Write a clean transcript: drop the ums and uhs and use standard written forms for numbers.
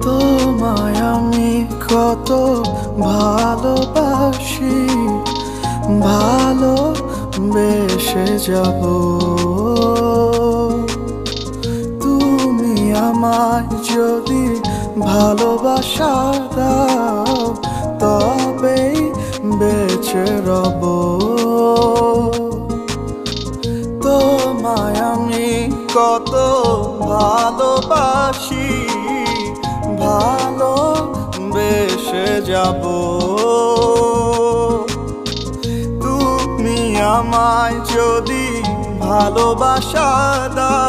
তোমায় আমি কত ভালোবাসি, ভালোবেসে যাব। তুমি আমায় যদি ভালোবাসা দাও, তবেই বেঁচে রব। তোমায় আমি কত ভালোবাসি, ভালোবেসে যাব। তুমি আমায় যদি ভালোবাসা দাও,